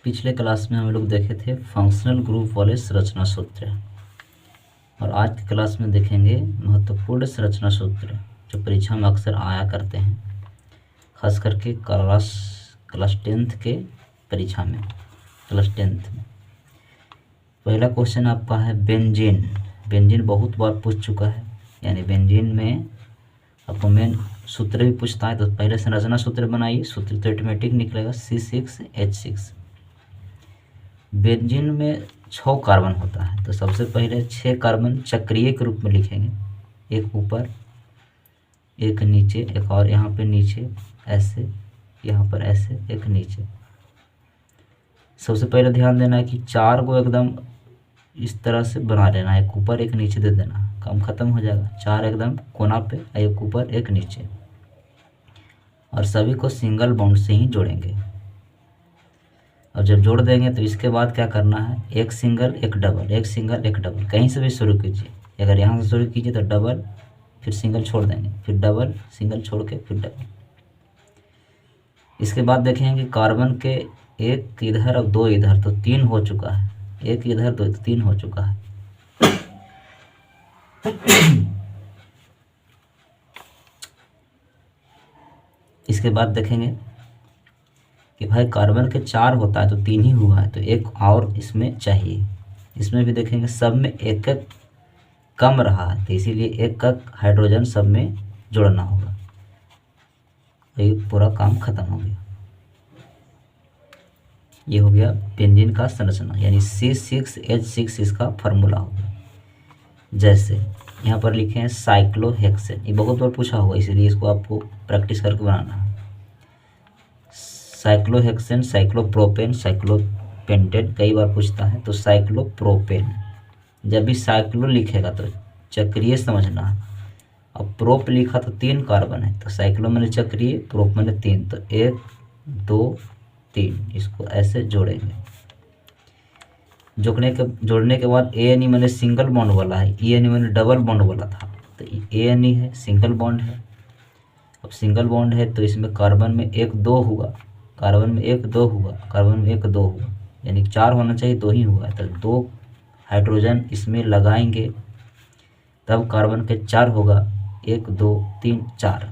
पिछले क्लास में हम लोग देखे थे फंक्शनल ग्रुप वाले संरचना सूत्र, और आज की क्लास में देखेंगे महत्वपूर्ण संरचना सूत्र जो परीक्षा में अक्सर आया करते हैं, खास करके क्लास 10th के परीक्षा में। क्लास 10th में पहला क्वेश्चन आपका है बेंजीन। बेंजीन बहुत बार पूछ चुका है, यानी बेंजीन में आपको मेन सूत्र भी पूछता है, तो पहले संरचना सूत्र बनाइए। सूत्र तो ऑटोमेटिक निकलेगा C6H6। बेंजीन में 6 कार्बन होता है, तो सबसे पहले 6 कार्बन चक्रीय के रूप में लिखेंगे, एक ऊपर एक नीचे, एक और यहाँ पे नीचे ऐसे, यहाँ पर ऐसे, एक नीचे। सबसे पहले ध्यान देना है कि 4 को एकदम इस तरह से बना लेना है, एक ऊपर एक नीचे दे देना, काम खत्म हो जाएगा। 4 एकदम कोना पे, एक ऊपर एक नीचे, और सभी को सिंगल बॉन्ड से ही जोड़ेंगे। और जब जोड़ देंगे तो इसके बाद क्या करना है, एक सिंगल एक डबल, एक सिंगल एक डबल, कहीं से भी शुरू कीजिए। अगर यहाँ से शुरू कीजिए तो डबल, फिर सिंगल छोड़ देंगे, फिर डबल, सिंगल छोड़ के फिर डबल। इसके बाद देखेंगे कि कार्बन के एक इधर और 2 इधर, तो 3 हो चुका है, एक इधर 2 तो 3 हो चुका है। इसके बाद देखेंगे कि भाई कार्बन के 4 होता है तो 3 ही हुआ है, तो एक और इसमें चाहिए। इसमें भी देखेंगे सब में एक एक कम रहा है, तो इसीलिए एक एक हाइड्रोजन सब में जोड़ना होगा। ये पूरा काम खत्म हो गया। ये हो गया बेंजीन का संरचना, यानी C6H6 इसका फार्मूला हो गया। जैसे यहाँ पर लिखे हैं साइक्लोहेक्सेन, ये बहुत बार पूछा हुआ, इसीलिए इसको आपको प्रैक्टिस करके बनाना है। साइक्लोहेक्सेन, साइक्लोप्रोपेन, साइक्लोपेंटेन कई बार पूछता है, तो साइक्लोप्रोपेन। जब भी साइक्लो लिखेगा तो चक्रीय समझना है। अब प्रोप लिखा तो 3 कार्बन है, तो साइक्लो मैंने चक्रीय, प्रोप मैंने 3, तो 1 2 3, इसको ऐसे जोड़ेंगे। जोड़ने के बाद ANE मैंने सिंगल बॉन्ड वाला है, ENE मैंने डबल बॉन्ड वाला था, तो ANE है सिंगल बॉन्ड है। अब सिंगल बॉन्ड है तो इसमें कार्बन में 1 2 हुआ, कार्बन में 1 2 हुआ, कार्बन में 1 2 हुआ, यानी 4 होना चाहिए, 2 ही हुआ, तो 2 हाइड्रोजन इसमें लगाएंगे तब कार्बन के 4 होगा। 1 2 3 4,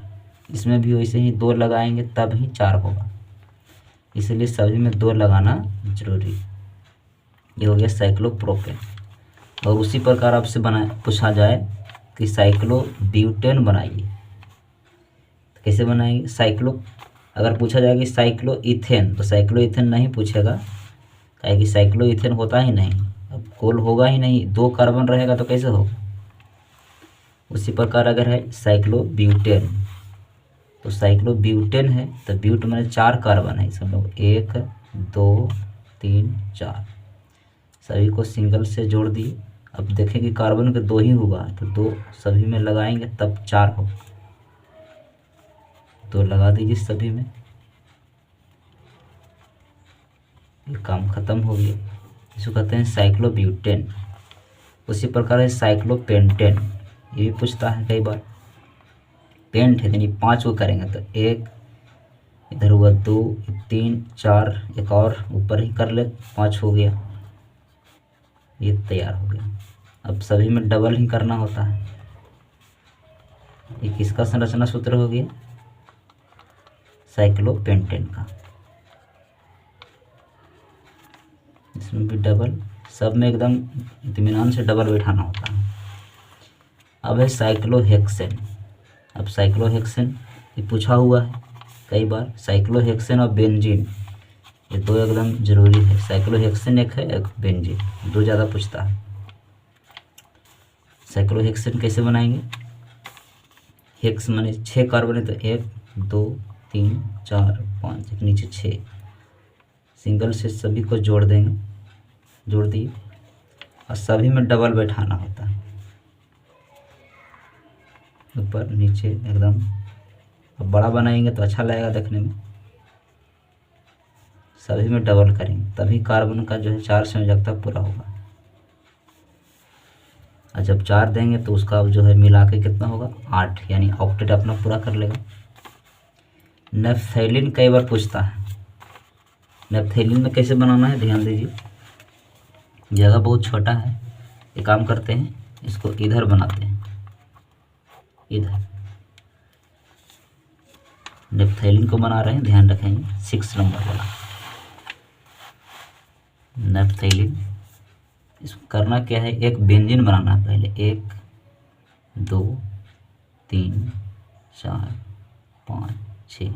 इसमें भी वैसे ही 2 लगाएंगे तब ही 4 होगा, इसलिए सभी में 2 लगाना जरूरी। ये हो गया साइक्लोप्रोपेन। और उसी प्रकार आपसे पूछा जाए कि साइक्लोब्यूटेन बनाइए, तो कैसे बनाएंगे। अगर पूछा जाए कि साइक्लो इथेन, तो साइक्लो इथेन नहीं पूछेगा, काहे कि साइक्लो इथेन होता ही नहीं, अब कोल होगा ही नहीं, 2 कार्बन रहेगा तो कैसे होगा। उसी प्रकार अगर है साइक्लोब्यूटेन, तो साइक्लोब्यूटेन है तो ब्यूट में 4 कार्बन है, इसमें 1 2 3 4, सभी को सिंगल से जोड़ दिए। अब देखें कि कार्बन के 2 ही हुआ है, तो 2 सभी में लगाएंगे तब 4 हो, तो लगा दीजिए सभी में, ये काम खत्म हो गया। इसको कहते हैं साइक्लोब्यूटेन। उसी प्रकार है साइक्लोपेंटेन, ये भी पूछता है कई बार। पेंट है यानी 5 को करेंगे, तो 1 इधर हुआ, 2 3 4, एक और ऊपर ही कर ले, 5 हो गया, ये तैयार हो गया। अब सभी में डबल ही करना होता है। ये किसका संरचना सूत्र हो गया, साइक्लोपेंटेन का। इसमें भी डबल, सब में एकदम इत्मीनान से डबल बैठाना होता है। अब है साइक्लोहेक्सेन। अब साइक्लोहेक्सेन ये पूछा हुआ है कई बार। साइक्लोहेक्सेन और बेंजीन, ये 2 एकदम जरूरी है। साइक्लोहेक्सेन एक है, एक बेंजीन, 2 ज़्यादा पूछता है। साइक्लोहेक्सेन कैसे बनाएंगे, हेक्स माने 6 कार्बन है, तो 1 2 3 4 5, एक नीचे 6, सिंगल से सभी को जोड़ देंगे, जोड़ दिए, और सभी में डबल बैठाना होता है, ऊपर नीचे एकदम। अब बड़ा बनाएंगे तो अच्छा लगेगा देखने में, सभी में डबल करेंगे तभी कार्बन का जो है 4 संयोजकता पूरा होगा। और जब 4 देंगे तो उसका जो है मिला के कितना होगा, 8, यानी ऑक्टेट अपना पूरा कर लेगा। नेफ्थैलिन कई बार पूछता है, नैप्थेलिन में कैसे बनाना है ध्यान दीजिए, जगह बहुत छोटा है। एक काम करते हैं, इसको इधर बनाते हैं, इधर नैप्थेलिन को बना रहे हैं, ध्यान रखेंगे 6 नंबर वाला नैप्थेलिन। इसको करना क्या है, एक बेंजीन बनाना है पहले, 1 2 3 4 5 6,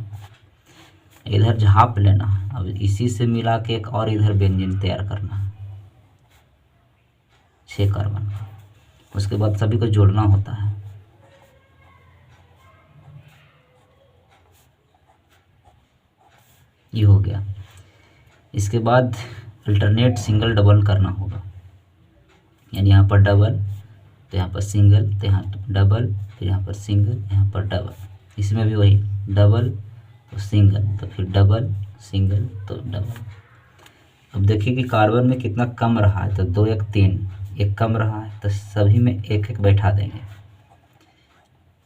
इधर झाप लेना है। अब इसी से मिला के एक और इधर बेंजीन तैयार करना है 6 कार्बन का। उसके बाद सभी को जोड़ना होता है। ये हो गया। इसके बाद अल्टरनेट सिंगल डबल करना होगा, यानी यहाँ पर डबल तो यहाँ पर सिंगल, तो यहाँ डबल, फिर यहाँ पर सिंगल, यहाँ पर डबल। इसमें भी वही डबल तो सिंगल, तो फिर डबल सिंगल तो डबल। अब देखिए कि कार्बन में कितना कम रहा है, तो 2 1 3, एक कम रहा है तो सभी में एक एक बैठा देंगे।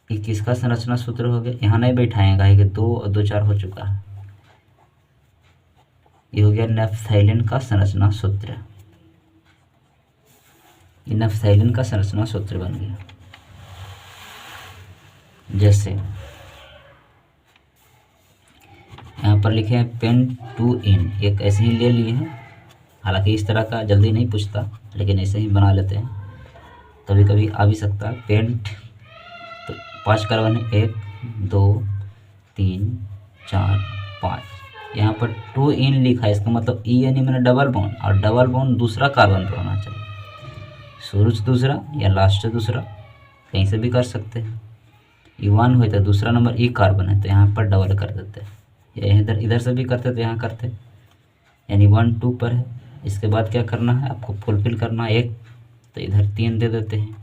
ये किसका संरचना सूत्र हो गया, यहाँ नहीं बैठाएगा, ये 2 और 2 4 हो चुका है। ये हो गया नैप्थेलिन का संरचना सूत्र। ये नैप्थेलिन का संरचना सूत्र बन गया। जैसे यहाँ पर लिखे हैं पेंट-टू-इन, एक ऐसे ही ले लिए हैं। हालांकि इस तरह का जल्दी नहीं पूछता, लेकिन ऐसे ही बना लेते हैं, कभी कभी आ भी सकता है। पेंट तो 5 कार्बन है, 1 2 3 4 5। यहाँ पर 2 इन लिखा है, इसका मतलब ई यानी मैंने डबल बॉन्ड, और डबल बॉन्ड दूसरा कार्बन पर होना चाहिए, शुरू से दूसरा या लास्ट से दूसरा, कहीं से भी कर सकते हैं। ई 1 हुए तो दूसरा नंबर ई कार्बन है, तो यहाँ पर डबल कर देते हैं, या इधर इधर से भी करते तो यहाँ करते, यानी 1 2 पर है। इसके बाद क्या करना है आपको, फुलफिल करना है 1, तो इधर 3 दे देते हैं,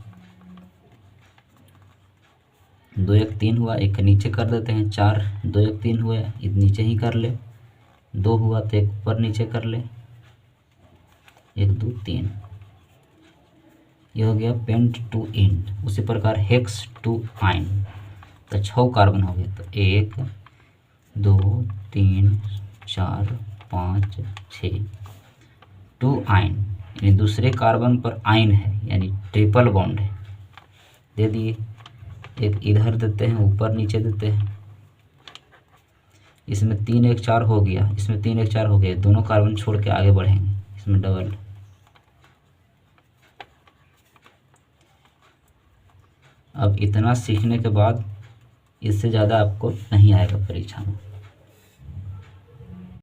2 1 3 हुआ, एक नीचे कर देते हैं, 4 2 1 3 हुए, इध नीचे ही कर ले, 2 हुआ तो एक ऊपर नीचे कर ले, 1 2 3। ये हो गया पेंट-टू-इन। उसी प्रकार हेक्स-टू-आइन, तो 6 कार्बन हो गए, तो 1 2 3 4 5 6। 2 आइन यानी दूसरे कार्बन पर आइन है, यानी ट्रिपल बॉन्ड है, दे दिए। एक इधर देते हैं, ऊपर नीचे देते हैं। इसमें 3 1 4 हो गया, इसमें 3 1 4 हो गया, दोनों कार्बन छोड़ के आगे बढ़ेंगे, इसमें डबल। अब इतना सीखने के बाद इससे ज़्यादा आपको नहीं आएगा परीक्षा में।